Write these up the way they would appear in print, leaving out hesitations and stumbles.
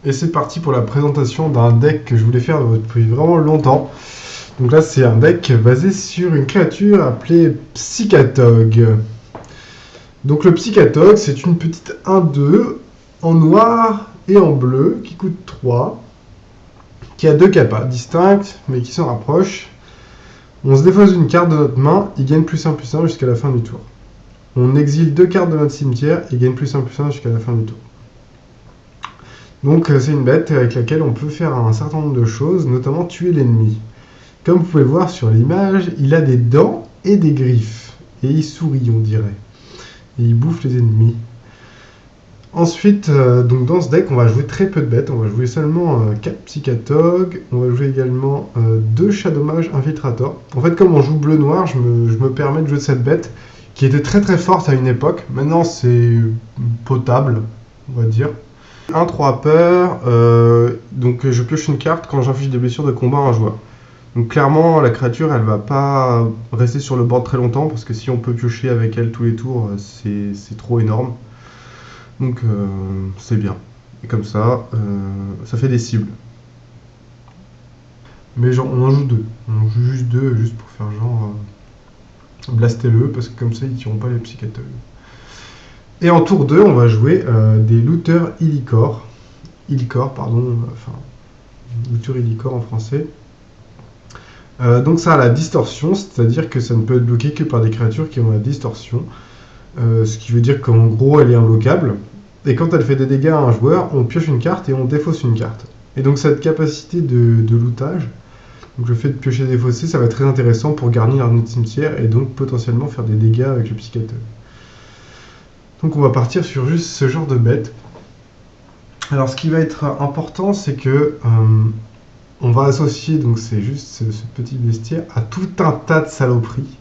Et c'est parti pour la présentation d'un deck que je voulais faire depuis vraiment longtemps. Donc là, c'est un deck basé sur une créature appelée Psychatog. Donc le Psychatog, c'est une petite 1-2 en noir et en bleu qui coûte 3, qui a deux capas distinctes mais qui s'en rapprochent. On se défausse une carte de notre main, il gagne +1/+1 jusqu'à la fin du tour. On exile deux cartes de notre cimetière, il gagne +1/+1 jusqu'à la fin du tour. Donc c'est une bête avec laquelle on peut faire un certain nombre de choses, notamment tuer l'ennemi. Comme vous pouvez le voir sur l'image, il a des dents et des griffes. Et il sourit, on dirait. Et il bouffe les ennemis. Ensuite, donc dans ce deck, on va jouer très peu de bêtes. On va jouer seulement 4 Psychatog. On va jouer également 2 Shadowmage Infiltrator. En fait, comme on joue bleu-noir, je me permets de jouer cette bête qui était très très forte à une époque. Maintenant, c'est potable, on va dire. 1-3 peur, donc je pioche une carte quand j'inflige des blessures de combat à un joueur. Donc clairement, la créature, elle va pas rester sur le board très longtemps, parce que si on peut piocher avec elle tous les tours, c'est trop énorme. Donc c'est bien. Et comme ça, ça fait des cibles. Mais genre, on en joue deux. On en joue juste deux, juste pour faire genre... blastez-le, parce que comme ça, ils tireront pas les Psychatogues. Et en tour 2, on va jouer des looters Illicor. Illicor, pardon, enfin... Looter Illicor en français. Donc ça a la distorsion, c'est-à-dire que ça ne peut être bloqué que par des créatures qui ont la distorsion. Ce qui veut dire qu'en gros, elle est imbloquable. Et quand elle fait des dégâts à un joueur, on pioche une carte et on défausse une carte. Et donc cette capacité de lootage, donc le fait de piocher et défausser, ça va être très intéressant pour garnir notre cimetière et donc potentiellement faire des dégâts avec le Psychatog. Donc on va partir sur juste ce genre de bête. Alors ce qui va être important, c'est que on va associer, donc c'est juste ce petit bestiaire, à tout un tas de saloperies,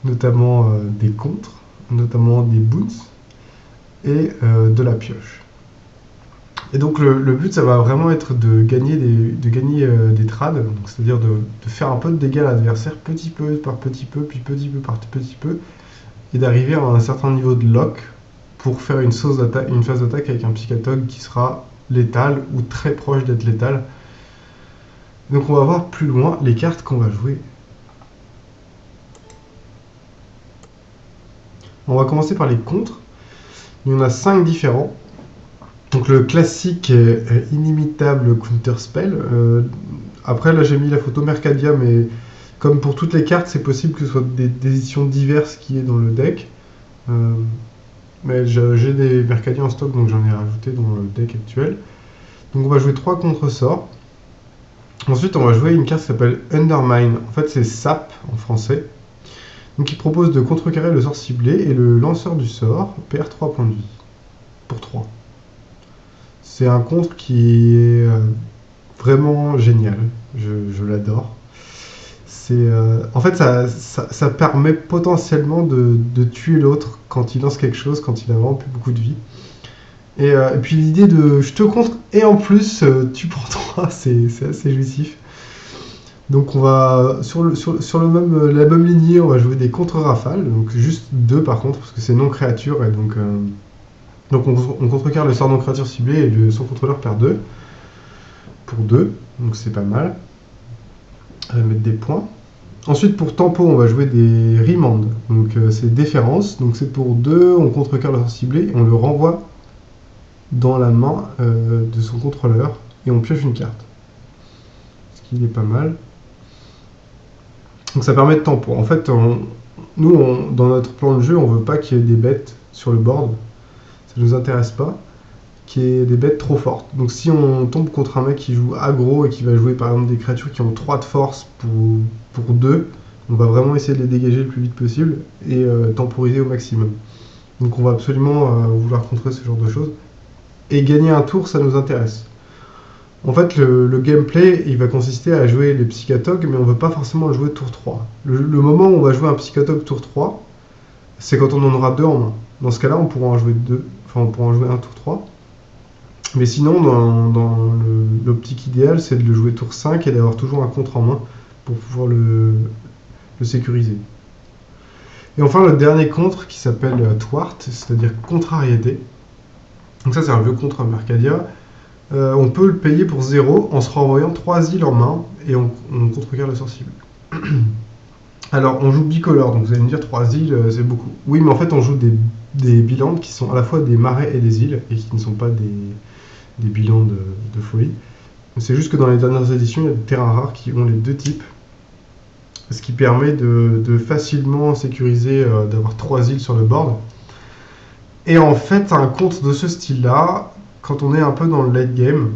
notamment des contres, notamment des boons et de la pioche. Et donc le but, ça va vraiment être de gagner des trades, c'est-à-dire de faire un peu de dégâts à l'adversaire, petit peu par petit peu, puis petit peu par petit peu, et d'arriver à un certain niveau de lock pour faire une phase d'attaque avec un Psychatog qui sera létal ou très proche d'être létal. Donc on va voir plus loin les cartes qu'on va jouer. On va commencer par les contres. Il y en a 5 différents. Donc le classique inimitable Counter Spell. Après là j'ai mis la photo Mercadia, mais comme pour toutes les cartes, c'est possible que ce soit des éditions diverses qui est dans le deck. Mais j'ai des Mercadia en stock, donc j'en ai rajouté dans le deck actuel. Donc on va jouer 3 contre-sorts. Ensuite, on va jouer une carte qui s'appelle Undermine. En fait, c'est SAP en français. Donc, il propose de contrecarrer le sort ciblé et le lanceur du sort perd 3 points de vie. Pour 3. C'est un contre qui est vraiment génial. Je l'adore. En fait, ça permet potentiellement de tuer l'autre quand il lance quelque chose, quand il a vraiment plus beaucoup de vie. Et puis l'idée de je te contre et en plus tu prends 3, c'est assez jouissif. Donc on va sur la même lignée, on va jouer des contre-rafales, donc juste 2 par contre, parce que c'est non-créature, et donc on contrecarre le sort non-créature ciblé et son contrôleur perd 2 pour 2, donc c'est pas mal. On va mettre des points. Ensuite pour tempo, on va jouer des remand, donc c'est déférence, donc c'est pour 2, on contrecarre le sort ciblé et on le renvoie dans la main de son contrôleur et on pioche une carte. Ce qui est pas mal. Donc ça permet de tempo. En fait, nous, dans notre plan de jeu, on veut pas qu'il y ait des bêtes sur le board. Ça nous intéresse pas qu'il y ait des bêtes trop fortes. Donc si on tombe contre un mec qui joue aggro et qui va jouer par exemple des créatures qui ont 3 de force pour 2, on va vraiment essayer de les dégager le plus vite possible et temporiser au maximum. Donc on va absolument vouloir contrer ce genre de choses. Et gagner un tour, ça nous intéresse. En fait, le gameplay, il va consister à jouer les Psychatogs, mais on ne veut pas forcément le jouer tour 3. Le moment où on va jouer un Psychatog tour 3, c'est quand on en aura 2 en main. Dans ce cas-là, on pourra en jouer 2, enfin on pourra en jouer un tour 3. Mais sinon, dans l'optique idéale, c'est de le jouer tour 5 et d'avoir toujours un contre en main pour pouvoir le sécuriser. Et enfin, le dernier contre qui s'appelle Thwart, c'est-à-dire contrariété. Donc ça, c'est un vieux contre à Mercadia. on peut le payer pour 0 en se renvoyant 3 îles en main et on contrecarre le sorcier bleu. Alors, on joue bicolore, donc vous allez me dire 3 îles, c'est beaucoup. Oui, mais en fait, on joue des bilans qui sont à la fois des marais et des îles, et qui ne sont pas des bilans de folie. C'est juste que dans les dernières éditions, il y a des terrains rares qui ont les deux types, ce qui permet de facilement sécuriser, d'avoir 3 îles sur le board. Et en fait, un contre de ce style-là, quand on est un peu dans le late game,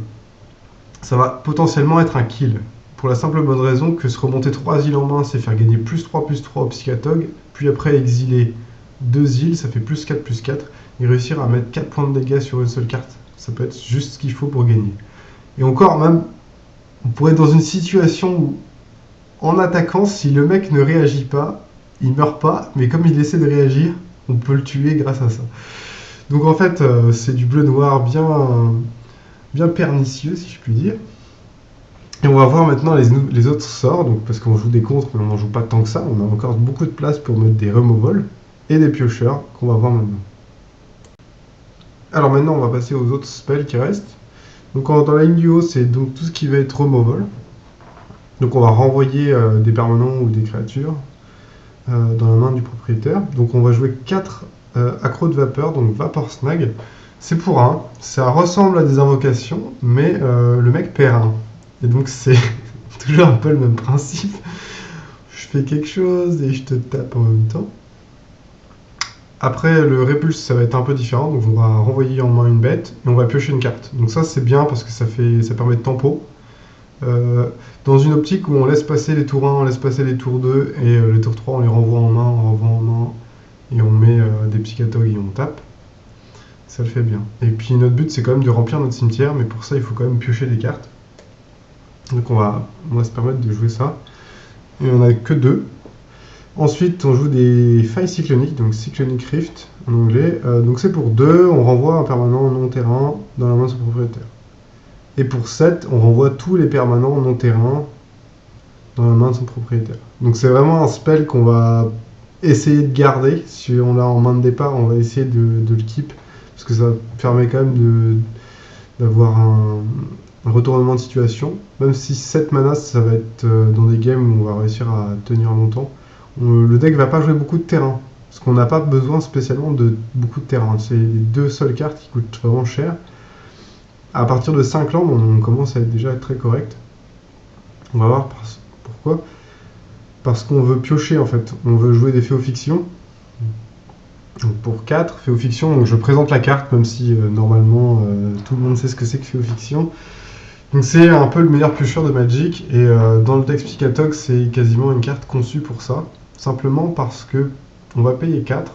ça va potentiellement être un kill. Pour la simple bonne raison que se remonter 3 îles en main, c'est faire gagner +3/+3 au Psychatog, puis après exiler 2 îles, ça fait +4/+4, et réussir à mettre 4 points de dégâts sur une seule carte. Ça peut être juste ce qu'il faut pour gagner. Et encore, même, on pourrait être dans une situation où, en attaquant, si le mec ne réagit pas, il meurt pas, mais comme il essaie de réagir, on peut le tuer grâce à ça. Donc en fait, c'est du bleu-noir bien pernicieux, si je puis dire. Et on va voir maintenant les autres sorts, donc parce qu'on joue des contres, mais on n'en joue pas tant que ça. On a encore beaucoup de place pour mettre des removals et des piocheurs, qu'on va voir maintenant. Alors maintenant, on va passer aux autres spells qui restent. Donc dans la ligne du haut, c'est donc tout ce qui va être removal. Donc on va renvoyer des permanents ou des créatures dans la main du propriétaire. Donc on va jouer 4 accros de vapeur, donc Vapor Snag. C'est pour 1, ça ressemble à des invocations, mais le mec perd 1. Et donc c'est toujours un peu le même principe. Je fais quelque chose et je te tape en même temps. Après le répulse, ça va être un peu différent, donc on va renvoyer en main une bête et on va piocher une carte. Donc ça c'est bien parce que ça permet de tempo. Dans une optique où on laisse passer les tours 1, on laisse passer les tours 2 et les tours 3 on les renvoie en main, et on met des Psychatogs et on tape. Ça le fait bien. Et puis notre but c'est quand même de remplir notre cimetière, mais pour ça il faut quand même piocher des cartes. Donc on va se permettre de jouer ça. Et on n'a que 2. Ensuite on joue des failles cycloniques, donc Cyclonic Rift en anglais. Donc c'est pour 2, on renvoie un permanent non-terrain dans la main de son propriétaire. Et pour 7, on renvoie tous les permanents non-terrain dans la main de son propriétaire. Donc c'est vraiment un spell qu'on va essayer de garder. Si on l'a en main de départ, on va essayer de le keep, parce que ça permet quand même d'avoir un retournement de situation. Même si 7 mana, ça va être dans des games où on va réussir à tenir longtemps. Le deck va pas jouer beaucoup de terrain, parce qu'on n'a pas besoin spécialement de beaucoup de terrain. C'est les 2 seules cartes qui coûtent vraiment cher. À partir de 5 landes, on commence à être déjà très correct. On va voir pourquoi. Parce qu'on veut piocher en fait. On veut jouer des Féofictions. Donc pour 4, Féofiction, donc je présente la carte, même si normalement tout le monde sait ce que c'est que Féofiction. Donc c'est un peu le meilleur piocheur de Magic, et dans le deck Psychatog, c'est quasiment une carte conçue pour ça. Simplement parce que on va payer 4.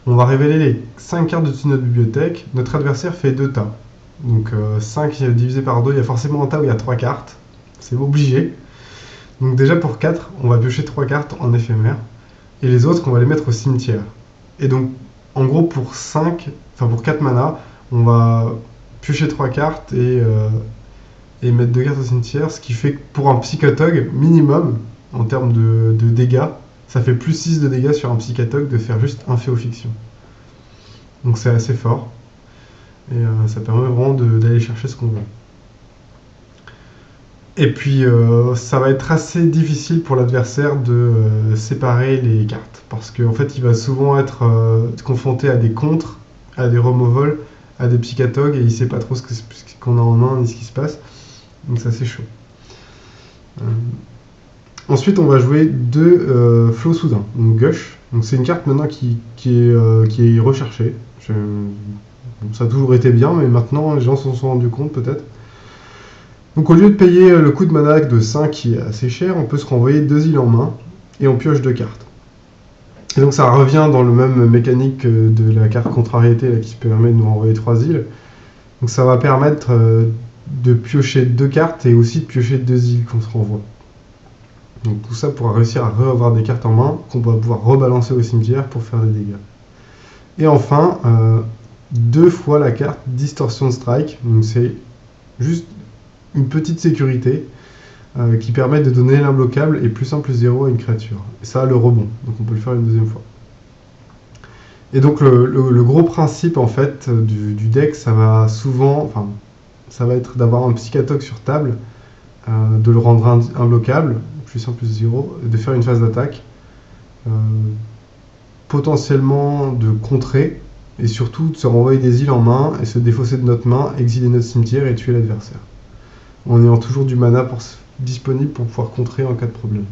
On va révéler les 5 cartes de notre bibliothèque. Notre adversaire fait 2 tas. Donc 5 divisé par 2, il y a forcément un tas où il y a 3 cartes. C'est obligé. Donc déjà pour 4, on va piocher 3 cartes en éphémère. Et les autres, on va les mettre au cimetière. Et donc, en gros, pour 4 mana, on va piocher 3 cartes et mettre 2 cartes au cimetière. Ce qui fait que pour un Psychatog, minimum, en termes de dégâts, ça fait +6 de dégâts sur un Psychatog de faire juste un Féofiction. Donc c'est assez fort. Et ça permet vraiment d'aller chercher ce qu'on veut. Et puis ça va être assez difficile pour l'adversaire de séparer les cartes. Parce qu'en fait il va souvent être confronté à des contres, à des removals, à des Psychatogs, et il ne sait pas trop ce qu'on a en main ni ce qui se passe. Donc c'est assez chaud. Ensuite, on va jouer 2 flots soudains, donc Gush. Donc c'est une carte maintenant qui est recherchée. Ça a toujours été bien, mais maintenant les gens s'en sont rendus compte peut-être. Donc au lieu de payer le coût de mana de 5 qui est assez cher, on peut se renvoyer 2 îles en main et on pioche 2 cartes. Et donc ça revient dans le même mécanique de la carte contrariété là, qui permet de nous renvoyer 3 îles. Donc ça va permettre de piocher 2 cartes et aussi de piocher 2 îles qu'on se renvoie. Donc tout ça pour réussir à avoir des cartes en main qu'on va pouvoir rebalancer au cimetière pour faire des dégâts. Et enfin, 2 fois la carte Distortion Strike. Donc c'est juste une petite sécurité qui permet de donner l'imbloquable et +1/+0 à une créature. Et ça a le rebond, donc on peut le faire une deuxième fois. Et donc le gros principe en fait du deck, ça va souvent, enfin, ça va être d'avoir un Psychatox sur table, de le rendre imbloquable, +1/+0, et de faire une phase d'attaque, euh, potentiellement de contrer, et surtout de se renvoyer des îles en main, et se défausser de notre main, exiler notre cimetière et tuer l'adversaire. En ayant toujours du mana disponible pour pouvoir contrer en cas de problème.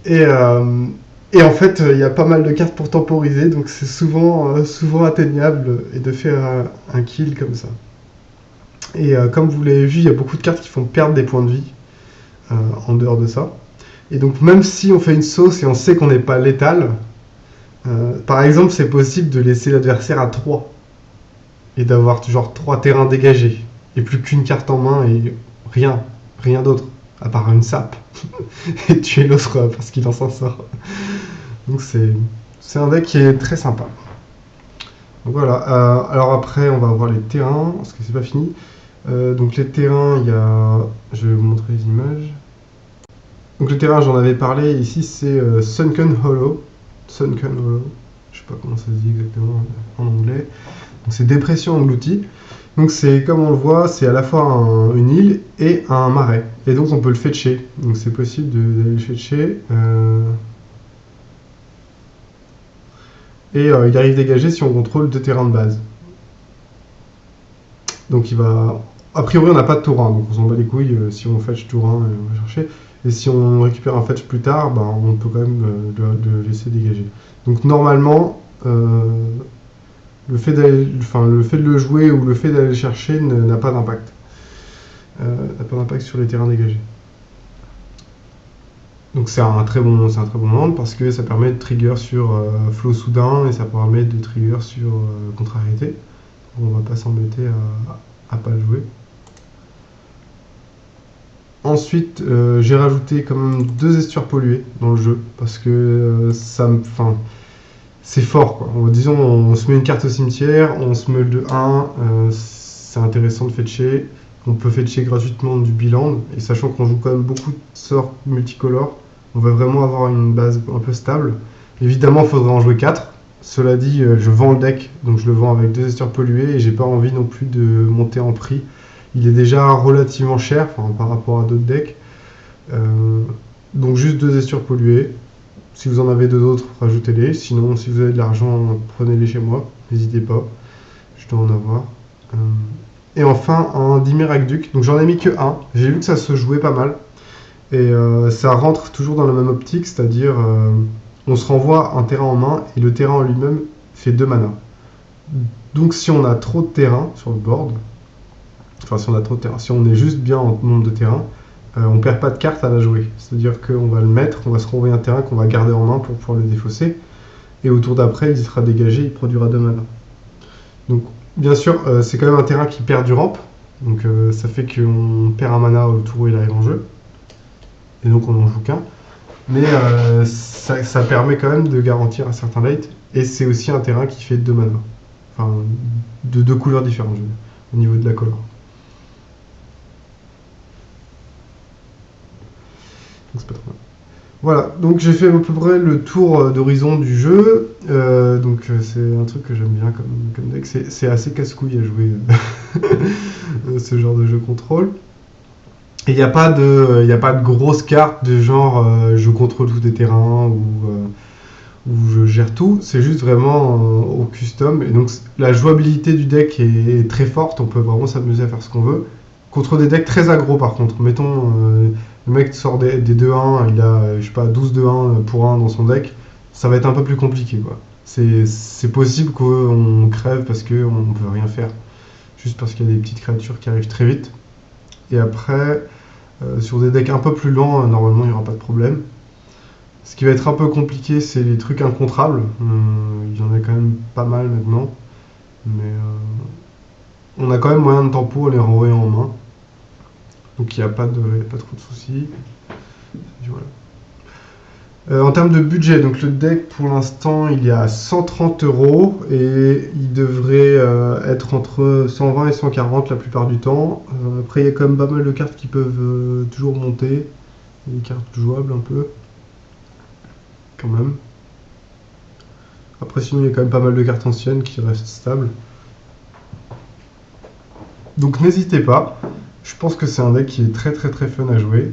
Et, euh, et en fait, il y a pas mal de cartes pour temporiser, donc c'est souvent atteignable et de faire un kill comme ça. Et comme vous l'avez vu, il y a beaucoup de cartes qui font perdre des points de vie en dehors de ça. Et donc même si on fait une sauce et on sait qu'on n'est pas létal, par exemple, c'est possible de laisser l'adversaire à 3 et d'avoir genre 3 terrains dégagés et plus qu'une carte en main et rien d'autre à part une sape et tuer l'autre parce qu'il en s'en sort. Donc c'est un deck qui est très sympa. Donc voilà, alors après on va voir les terrains, parce que c'est pas fini. Donc les terrains, il y a... Je vais vous montrer les images. Donc le terrain, j'en avais parlé, ici c'est Sunken Hollow. Sunken Hollow, je sais pas comment ça se dit exactement en anglais. Donc c'est dépression engloutie. Donc c'est, comme on le voit, c'est à la fois une île et un marais. Et donc on peut le fetcher. Donc c'est possible d'aller le fetcher. Et il arrive dégagé si on contrôle 2 terrains de base. Donc il va... A priori on n'a pas de tour 1, donc on s'en bat les couilles si on fetch tour 1 on va chercher. Et si on récupère un fetch plus tard, ben, on peut quand même le laisser dégager. Donc normalement, le fait de le jouer ou le fait d'aller le chercher n'a pas d'impact. N'a pas d'impact sur les terrains dégagés. Donc c'est un très bon land parce que ça permet de trigger sur flow soudain et ça permet de trigger sur contrariété. On va pas s'embêter à pas le jouer. Ensuite, j'ai rajouté quand même 2 estuaires pollués dans le jeu parce que c'est fort quoi. Disons, on se met une carte au cimetière, on se meule de 1, c'est intéressant de fetcher. On peut fetcher gratuitement du bilan, et sachant qu'on joue quand même beaucoup de sorts multicolores, on va vraiment avoir une base un peu stable. Évidemment, il faudrait en jouer 4. Cela dit, je vends le deck, donc je le vends avec 2 estuaires pollués, et j'ai pas envie non plus de monter en prix. Il est déjà relativement cher par rapport à d'autres decks. Donc juste 2 estuaires pollués. Si vous en avez d'autres, rajoutez-les. Sinon, si vous avez de l'argent, prenez-les chez moi. N'hésitez pas. Je dois en avoir. Et enfin, un Dimir Aqueduc. Donc j'en ai mis que un. J'ai vu que ça se jouait pas mal. Et ça rentre toujours dans la même optique, c'est-à-dire on se renvoie un terrain en main et le terrain en lui-même fait 2 mana. Donc si on a trop de terrain sur le board, si on est juste bien en nombre de terrains, on perd pas de cartes à la jouer. C'est-à-dire qu'on va le mettre, on va se renvoyer un terrain qu'on va garder en main pour pouvoir le défausser. Et au tour d'après, il sera dégagé, il produira 2 mana. Donc bien sûr, c'est quand même un terrain qui perd du ramp. Donc ça fait qu'on perd un mana au tour où il arrive en jeu. Et donc on n'en joue qu'un. Mais ça permet quand même de garantir un certain late. Et c'est aussi un terrain qui fait 2 mana. Enfin, de 2 couleurs différentes, je veux dire, au niveau de la couleur. Donc c'est pas trop mal. Voilà, donc j'ai fait à peu près le tour d'horizon du jeu. C'est un truc que j'aime bien comme deck. C'est assez casse-couille à jouer ce genre de jeu contrôle. Et il n'y a pas de grosses cartes de genre je contrôle tous des terrains ou je gère tout. C'est juste vraiment au custom. Et donc la jouabilité du deck est très forte. On peut vraiment s'amuser à faire ce qu'on veut. Contre des decks très aggro par contre. Mettons, le mec sort des 2-1, il a, je sais pas, 12 2-1 pour 1 dans son deck. Ça va être un peu plus compliqué, quoi. C'est possible qu'on crève parce qu'on ne peut rien faire. Juste parce qu'il y a des petites créatures qui arrivent très vite. Et après, sur des decks un peu plus lents, normalement il n'y aura pas de problème. Ce qui va être un peu compliqué, c'est les trucs incontrables. Il y en a quand même pas mal maintenant. Mais on a quand même moyen de tempo à les renvoyer en main. Donc il n'y a pas trop de soucis. Voilà. En termes de budget, donc le deck pour l'instant il est à 130 € et il devrait être entre 120 et 140 la plupart du temps. Après il y a quand même pas mal de cartes qui peuvent toujours monter, des cartes jouables un peu, quand même. Après, sinon, il y a quand même pas mal de cartes anciennes qui restent stables. Donc n'hésitez pas. Je pense que c'est un deck qui est très très très fun à jouer.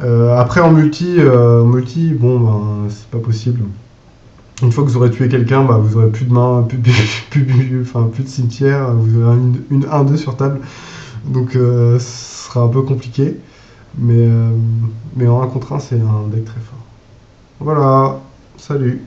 Après en multi, bon ben c'est pas possible. Une fois que vous aurez tué quelqu'un, bah, vous aurez plus de main, plus de cimetière, vous aurez une 1-2 sur table. Donc ce sera un peu compliqué. Mais, euh, mais en 1 contre 1, c'est un deck très fort. Voilà, salut.